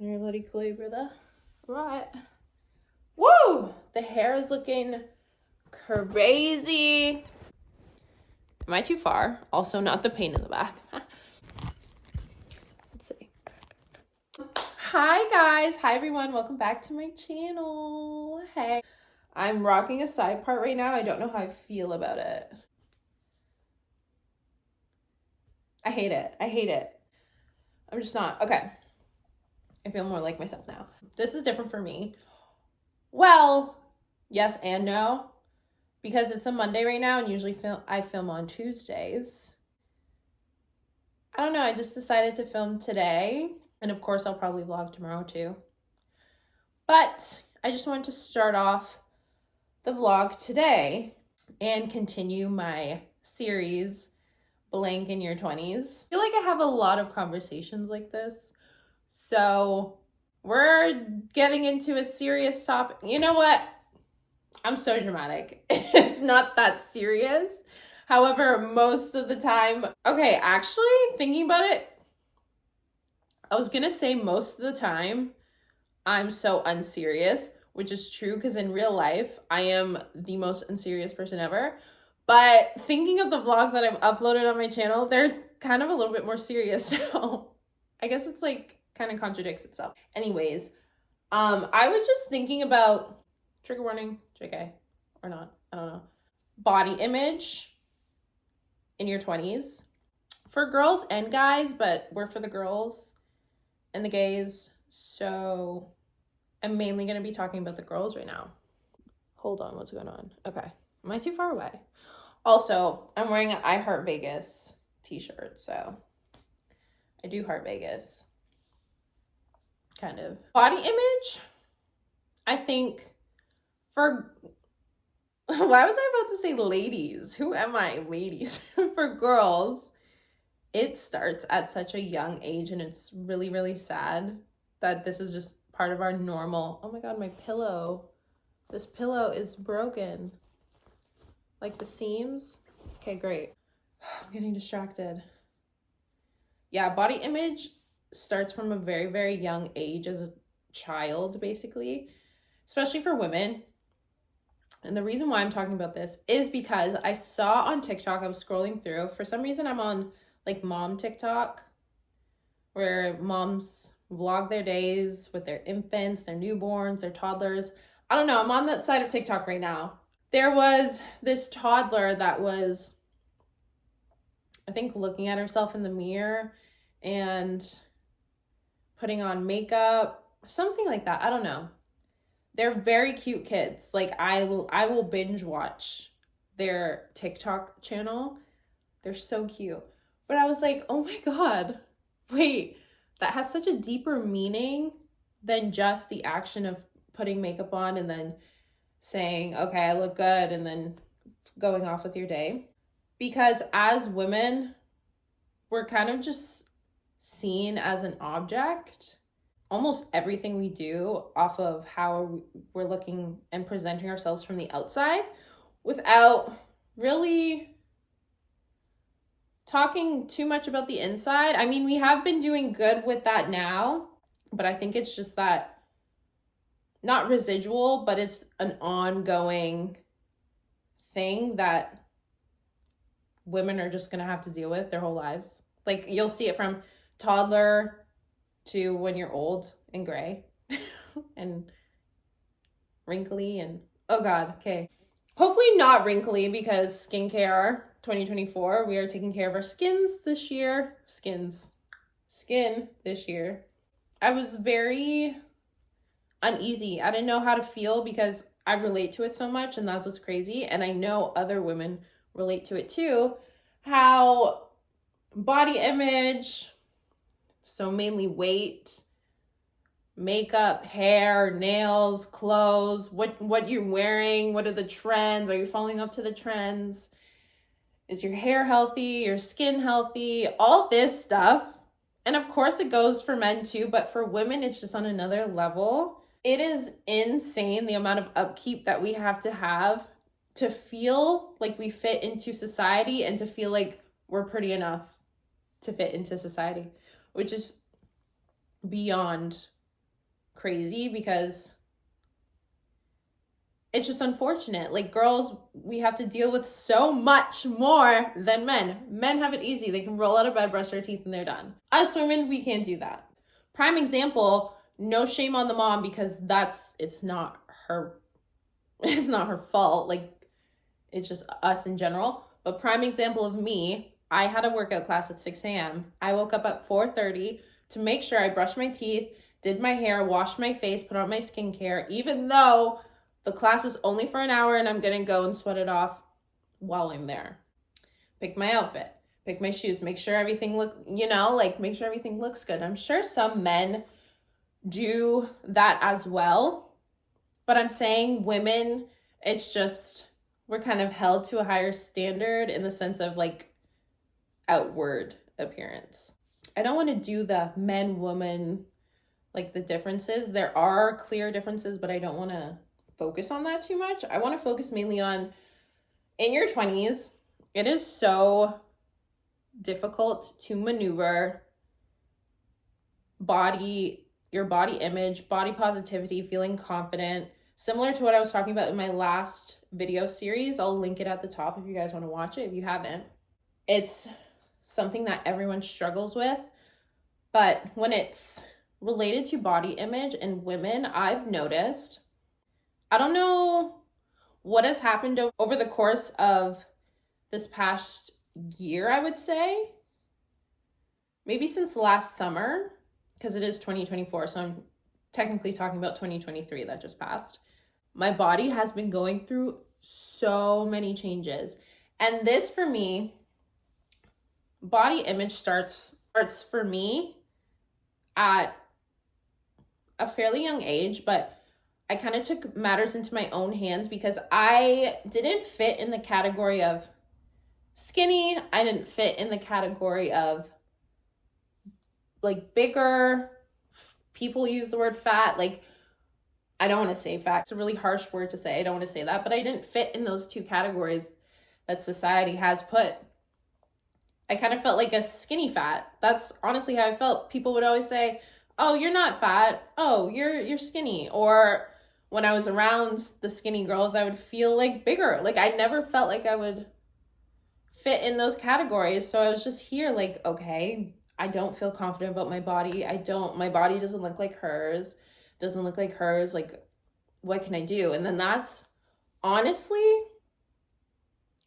Everybody clear the right. Woo! The hair is looking crazy. Am I too far? Also not the pain in the back. Let's see. Hi guys. Hi everyone. Welcome back to my channel. Hey. I'm rocking a side part right now. I don't know how I feel about it. I hate it. I hate it. I'm just not. Okay. I feel more like myself now. This is different for me. Well, yes and no. Because it's a Monday right now and usually I film on Tuesdays. I don't know. I just decided to film today. And of course, I'll probably vlog tomorrow too. But I just wanted to start off the vlog today and continue my series, Blank in Your 20s. I feel like I have a lot of conversations like this. So we're getting into a serious topic. You know what? I'm so dramatic. It's not that serious. However, most of the time, okay, actually thinking about it, I was gonna say most of the time I'm so unserious, which is true because in real life, I am the most unserious person ever. But thinking of the vlogs that I've uploaded on my channel, they're kind of a little bit more serious. So I guess it's like kind of contradicts itself. Anyways, I was just thinking about, trigger warning, JK, or not, I don't know. Body image in your 20s. For girls and guys, but we're for the girls and the gays. So I'm mainly going to be talking about the girls right now. Hold on, what's going on? Okay, am I too far away? Also, I'm wearing an I Heart Vegas t-shirt, so I do Heart Vegas. Kind of. Body image, I think for, why was I about to say ladies? Who am I, ladies? For girls, it starts at such a young age, and it's really, really sad that this is just part of our normal. Oh my God, my pillow. This pillow is broken. Like the seams. Okay, great. I'm getting distracted. Yeah, body image starts from a very, very young age as a child, basically, especially for women. And the reason why I'm talking about this is because I saw on TikTok, I was scrolling through. For some reason, I'm on like mom TikTok, where moms vlog their days with their infants, their newborns, their toddlers. I don't know. I'm on that side of TikTok right now. There was this toddler that was, I think, looking at herself in the mirror and putting on makeup, something like that. I don't know. They're very cute kids. Like I will binge watch their TikTok channel. They're so cute. But I was like, oh my God, wait, that has such a deeper meaning than just the action of putting makeup on and then saying, okay, I look good, and then going off with your day. Because as women, we're kind of just seen as an object. Almost everything we do off of how we're looking and presenting ourselves from the outside without really talking too much about the inside. I mean, we have been doing good with that now, but I think it's just that, not residual, but it's an ongoing thing that women are just going to have to deal with their whole lives. Like you'll see it from toddler to when you're old and gray and wrinkly and oh God, okay. Hopefully not wrinkly, because skincare 2024, we are taking care of our skin this year. I was very uneasy. I didn't know how to feel because I relate to it so much, and that's what's crazy. And I know other women relate to it too. How body image, so mainly weight, makeup, hair, nails, clothes, what you're wearing, what are the trends? Are you following up to the trends? Is your hair healthy? Your skin healthy? All this stuff. And of course it goes for men too, but for women, it's just on another level. It is insane the amount of upkeep that we have to feel like we fit into society and to feel like we're pretty enough to fit into society, which is beyond crazy because it's just unfortunate. Like, girls, we have to deal with so much more than men. Men have it easy. They can roll out of bed, brush their teeth, and they're done. Us women, we can't do that. Prime example, no shame on the mom because it's not her fault. Like, it's just us in general. But prime example of me, I had a workout class at 6 a.m. I woke up at 4:30 to make sure I brushed my teeth, did my hair, washed my face, put on my skincare, even though the class is only for an hour and I'm gonna go and sweat it off while I'm there. Pick my outfit, pick my shoes, make sure everything make sure everything looks good. I'm sure some men do that as well, but I'm saying women, it's just, we're kind of held to a higher standard in the sense of like outward appearance. I don't want to do the men, woman, like the differences. There are clear differences, but I don't want to focus on that too much. I want to focus mainly on in your 20s, it is so difficult to maneuver your body image, body positivity, feeling confident. Similar to what I was talking about in my last video series. I'll link it at the top if you guys want to watch it if you haven't. It's something that everyone struggles with, but when it's related to body image and women, I've noticed, I don't know what has happened over the course of this past year, I would say. Maybe since last summer, because it is 2024, so I'm technically talking about 2023 that just passed. My body has been going through so many changes. And this, for me, body image starts for me at a fairly young age, but I kind of took matters into my own hands because I didn't fit in the category of skinny. I didn't fit in the category of like bigger. People use the word fat. Like, I don't want to say fat. It's a really harsh word to say. I don't want to say that, but I didn't fit in those two categories that society has put. I kind of felt like a skinny fat. That's honestly how I felt. People would always say, "Oh, you're not fat. Oh, you're skinny." Or when I was around the skinny girls, I would feel like bigger. Like, I never felt like I would fit in those categories. So I was just here like, okay, I don't feel confident about my body. My body doesn't look like hers. Like, what can I do? And then that's honestly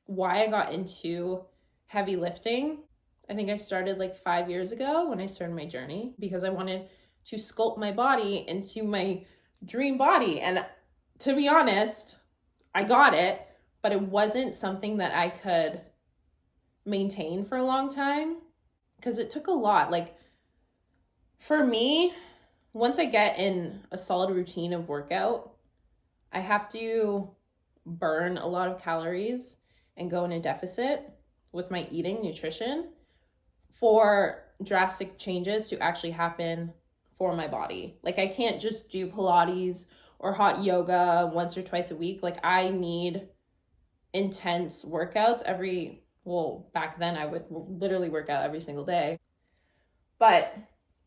why I got into heavy lifting. I think I started like 5 years ago when I started my journey because I wanted to sculpt my body into my dream body. And to be honest, I got it, but it wasn't something that I could maintain for a long time because it took a lot. Like, for me, once I get in a solid routine of workout, I have to burn a lot of calories and go in a deficit with my eating, nutrition, for drastic changes to actually happen for my body. Like, I can't just do Pilates or hot yoga once or twice a week. Like, I need intense workouts back then I would literally work out every single day. But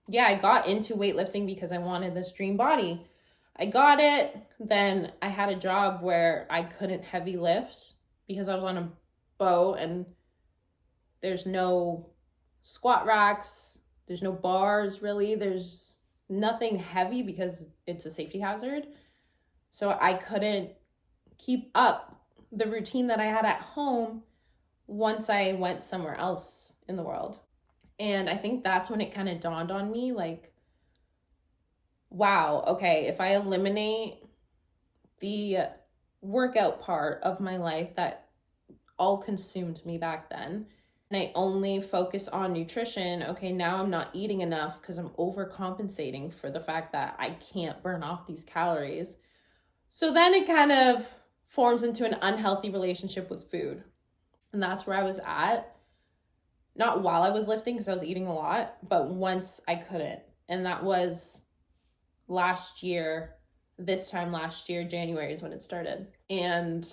yeah, I got into weightlifting because I wanted this dream body. I got it. Then I had a job where I couldn't heavy lift because I was on a boat and there's no squat racks. There's no bars really. There's nothing heavy because it's a safety hazard. So I couldn't keep up the routine that I had at home once I went somewhere else in the world. And I think that's when it kind of dawned on me, like, wow, okay, if I eliminate the workout part of my life that all consumed me back then, and I only focus on nutrition, okay, now I'm not eating enough because I'm overcompensating for the fact that I can't burn off these calories. So then it kind of forms into an unhealthy relationship with food. And that's where I was at. Not while I was lifting because I was eating a lot, but once I couldn't. And that was this time last year, January is when it started. And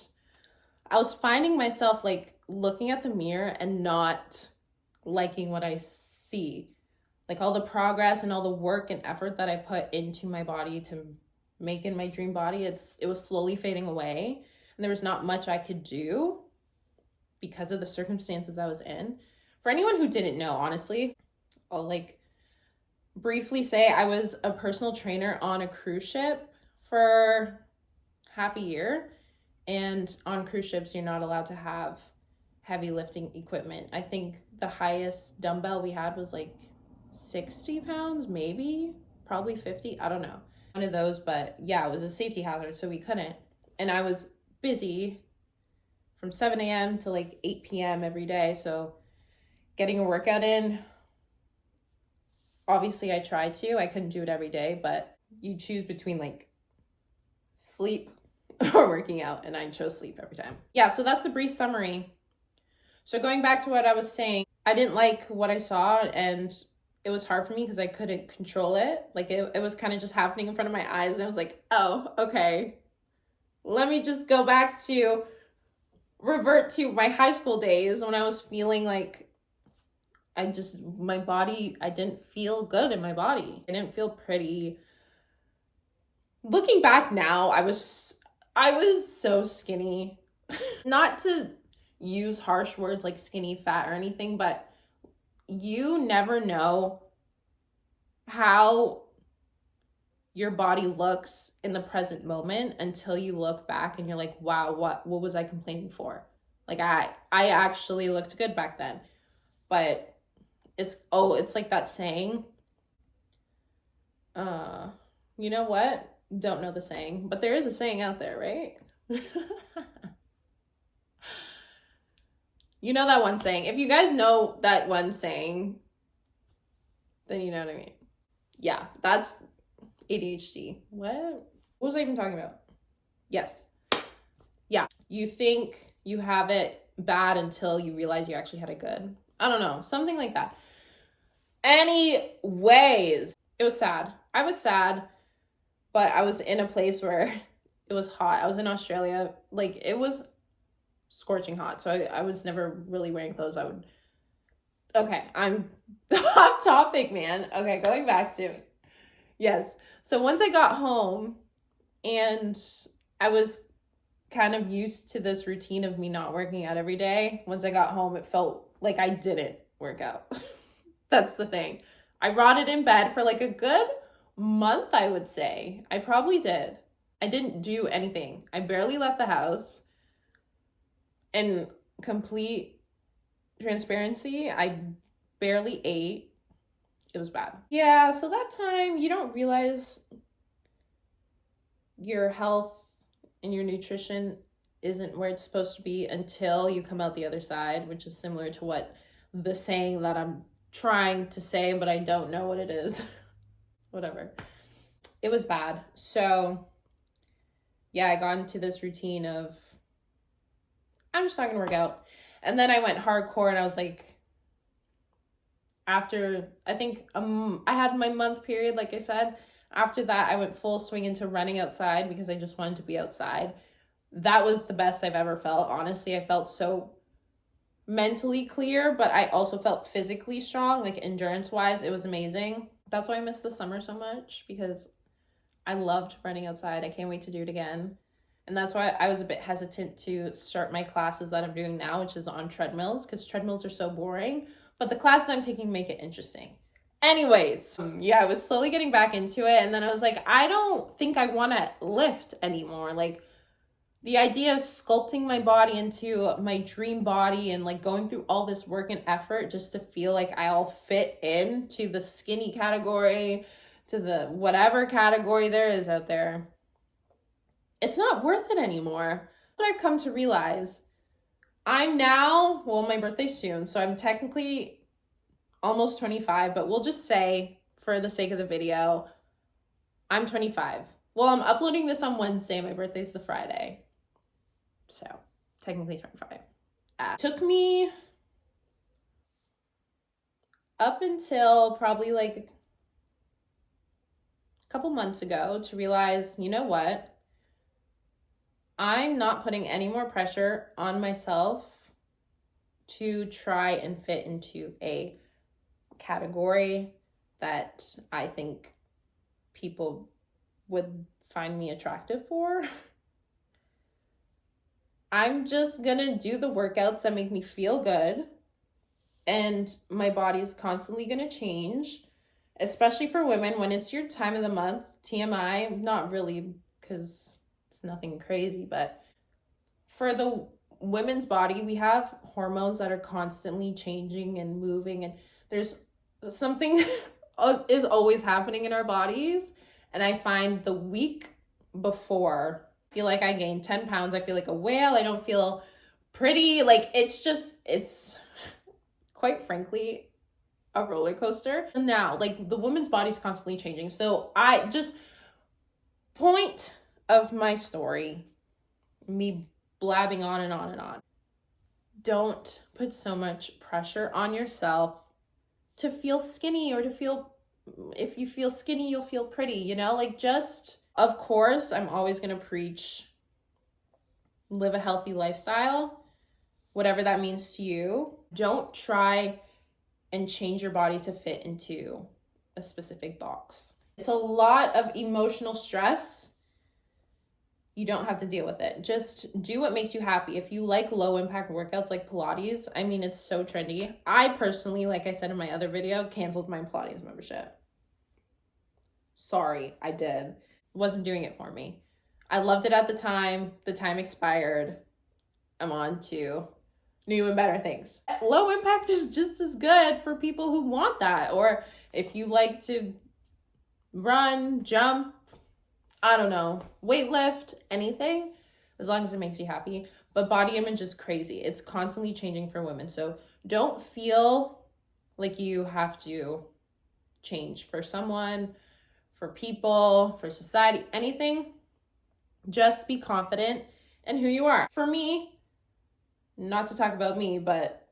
I was finding myself like looking at the mirror and not liking what I see. like all the progress and all the work and effort that I put into my body to make it my dream body, it was slowly fading away. And there was not much I could do because of the circumstances I was in. For anyone who didn't know, honestly, I'll like briefly say I was a personal trainer on a cruise ship for half a year. And on cruise ships, you're not allowed to have heavy lifting equipment. I think the highest dumbbell we had was like 60 pounds, maybe, probably 50. I don't know. One of those, but yeah, it was a safety hazard, so we couldn't. And I was busy from 7 a.m. to like 8 p.m. every day. So getting a workout in, obviously I tried to. I couldn't do it every day, but you choose between like sleep or working out, and I chose sleep every time. Yeah, so that's the brief summary. So going back to what I was saying, I didn't like what I saw, and it was hard for me because I couldn't control it. Like it was kind of just happening in front of my eyes, and I was like, oh, okay. Let me just go back to revert to my high school days when I was feeling like my body, I didn't feel good in my body. I didn't feel pretty. Looking back now, I was so skinny. Not to use harsh words like skinny fat or anything, but you never know how your body looks in the present moment until you look back and you're like, wow, what was I complaining for? Like I actually looked good back then. But it's like that saying. You know what? Don't know the saying, but there is a saying out there, right? You know that one saying. If you guys know that one saying, then you know what I mean. Yeah, that's ADHD. What was I even talking about? Yes. Yeah. You think you have it bad until you realize you actually had it good. I don't know. Something like that. Anyways, it was sad. I was sad, but I was in a place where it was hot. I was in Australia. Like, it was scorching hot. So I was never really wearing clothes. Okay, I'm off topic, man. Okay, going back to, yes. So once I got home and I was kind of used to this routine of me not working out every day, once I got home, it felt like I didn't work out. That's the thing. I rotted in bed for like a good month, I would say. I probably did. I didn't do anything. I barely left the house. In complete transparency, I barely ate. It was bad. Yeah, so that time you don't realize your health and your nutrition isn't where it's supposed to be until you come out the other side, which is similar to what the saying that I'm trying to say, but I don't know what it is. Whatever. It was bad. So yeah, I got into this routine of, I'm just not gonna work out. And then I went hardcore, and I was like, after, I think I had my month period, like I said. After that, I went full swing into running outside because I just wanted to be outside. That was the best I've ever felt. Honestly, I felt so mentally clear, but I also felt physically strong, like endurance-wise. It was amazing. That's why I miss the summer so much, because I loved running outside. I can't wait to do it again. And that's why I was a bit hesitant to start my classes that I'm doing now, which is on treadmills, because treadmills are so boring. But the classes I'm taking make it interesting. Anyways, yeah, I was slowly getting back into it. And then I was like, I don't think I want to lift anymore. Like, the idea of sculpting my body into my dream body and like going through all this work and effort just to feel like I'll fit into the skinny category, to the whatever category there is out there, it's not worth it anymore. What I've come to realize, I'm now, well, my birthday's soon, so I'm technically almost 25, but we'll just say, for the sake of the video, I'm 25. Well, I'm uploading this on Wednesday. My birthday's the Friday. So, technically 25. It took me up until probably like a couple months ago to realize, you know what? I'm not putting any more pressure on myself to try and fit into a category that I think people would find me attractive for. I'm just gonna do the workouts that make me feel good, and my body is constantly gonna change, especially for women when it's your time of the month. TMI, not really, because it's nothing crazy, but for the women's body, we have hormones that are constantly changing and moving, and there's something is always happening in our bodies. And I find the week before, I feel like I gained 10 pounds. I feel like a whale. I don't feel pretty. Like, it's quite frankly a roller coaster. And now, like, the woman's body's constantly changing. So I just, point of my story, me blabbing on and on and on. Don't put so much pressure on yourself to feel skinny, or to feel, if you feel skinny, you'll feel pretty, you know? Like, just, of course, I'm always going to preach live a healthy lifestyle, whatever that means to you. Don't try and change your body to fit into a specific box. It's a lot of emotional stress. You don't have to deal with it. Just do what makes you happy. If you like low impact workouts like Pilates, I mean, it's so trendy. I personally, like I said in my other video, canceled my Pilates membership. Sorry, I did. Wasn't doing it for me. I loved it at the time. The time expired. I'm on to new and better things. Low impact is just as good for people who want that. Or if you like to run, jump, I don't know, weightlift, anything, as long as it makes you happy. But body image is crazy. It's constantly changing for women. So don't feel like you have to change for someone, for people, for society, anything. Just be confident in who you are. For me, not to talk about me, but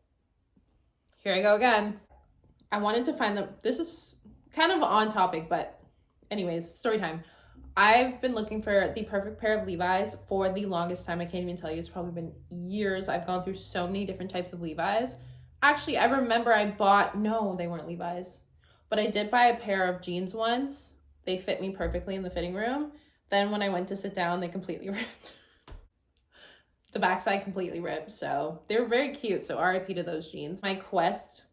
here I go again. I wanted to find this is kind of on topic, but anyways, story time. I've been looking for the perfect pair of Levi's for the longest time. I can't even tell you. It's probably been years. I've gone through so many different types of Levi's. Actually, I remember no, they weren't Levi's, but I did buy a pair of jeans once. They fit me perfectly in the fitting room. Then when I went to sit down, they completely ripped. The backside completely ripped. So they were very cute. So RIP to those jeans. My quest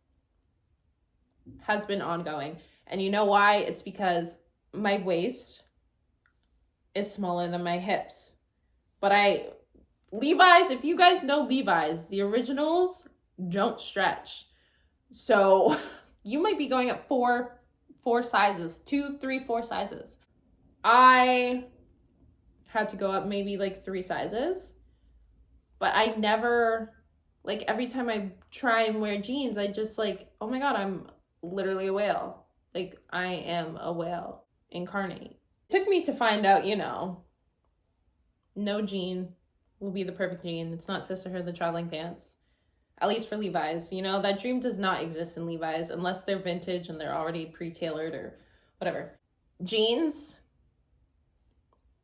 has been ongoing. And you know why? It's because my waist is smaller than my hips. But Levi's, if you guys know Levi's, the originals don't stretch. So you might be going up four sizes, 2, 3, 4 sizes. I had to go up maybe like 3 sizes, but I never, like, every time I try and wear jeans, I just like, oh my God, I'm literally a whale. Like, I am a whale incarnate. It took me to find out, no jean will be the perfect jean. It's not Sisterhood the Traveling Pants, at least for Levi's. That dream does not exist in Levi's unless they're vintage and they're already pre-tailored or whatever. Jeans,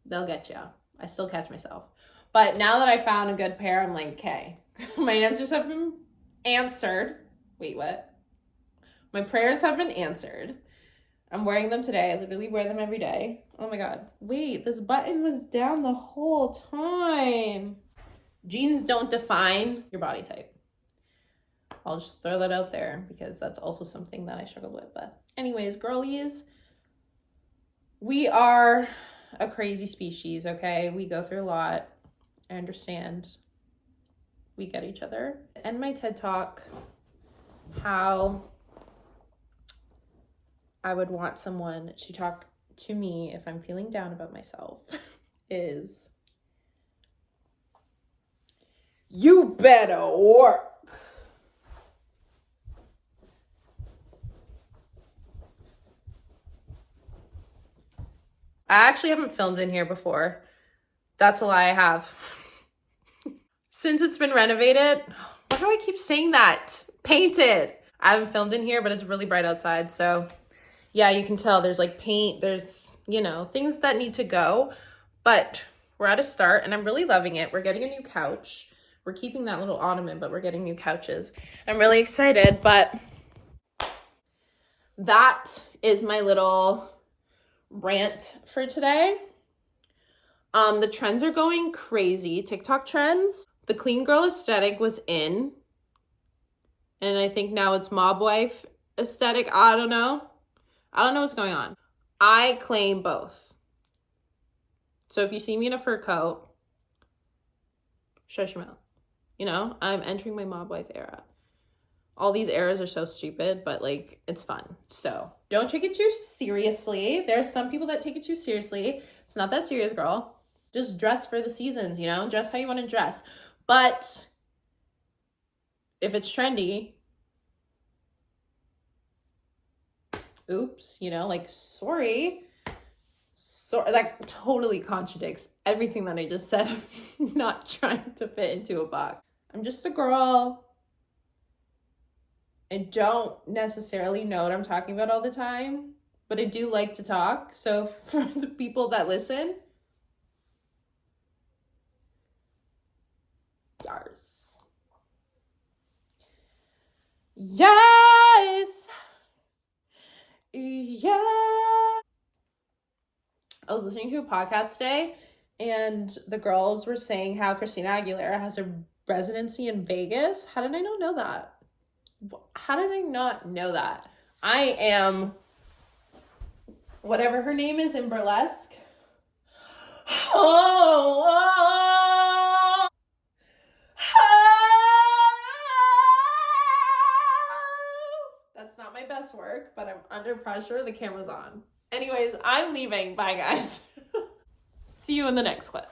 they'll get you. I still catch myself. But now that I found a good pair, I'm like, okay, my answers have been answered. Wait, what? My prayers have been answered. I'm wearing them today. I literally wear them every day. Oh my God. Wait, this button was down the whole time. Jeans don't define your body type. I'll just throw that out there because that's also something that I struggle with. But anyways, girlies, we are a crazy species, okay? We go through a lot. I understand. We get each other. And my TED Talk, how I would want someone to talk to me if I'm feeling down about myself is, you better work. I actually haven't filmed in here before. That's a lie, I have. Since it's been renovated, why do I keep saying that? Painted. I haven't filmed in here, but it's really bright outside. So yeah, you can tell there's like paint, there's, things that need to go, but we're at a start and I'm really loving it. We're getting a new couch. We're keeping that little ottoman, but we're getting new couches. I'm really excited, but that is my little rant for today. The trends are going crazy. TikTok trends. The clean girl aesthetic was in. And I think now it's mob wife aesthetic. I don't know. I don't know what's going on. I claim both. So if you see me in a fur coat, shut your mouth. You know, I'm entering my mob wife era. All these eras are so stupid, but like, it's fun. So don't take it too seriously. There's some people that take it too seriously. It's not that serious, girl. Just dress for the seasons, you know? Dress how you want to dress. But if it's trendy, oops, you know, like, sorry. So that totally contradicts everything that I just said. I'm not trying to fit into a box. I'm just a girl. I don't necessarily know what I'm talking about all the time, but I do like to talk. So for the people that listen, yars. Yes. Yeah. I was listening to a podcast today, and the girls were saying how Christina Aguilera has a residency in Vegas. How did I not know that? How did I not know that? I am whatever her name is in burlesque. That's not my best work, but I'm under pressure. The camera's on. Anyways, I'm leaving. Bye, guys. See you in the next clip.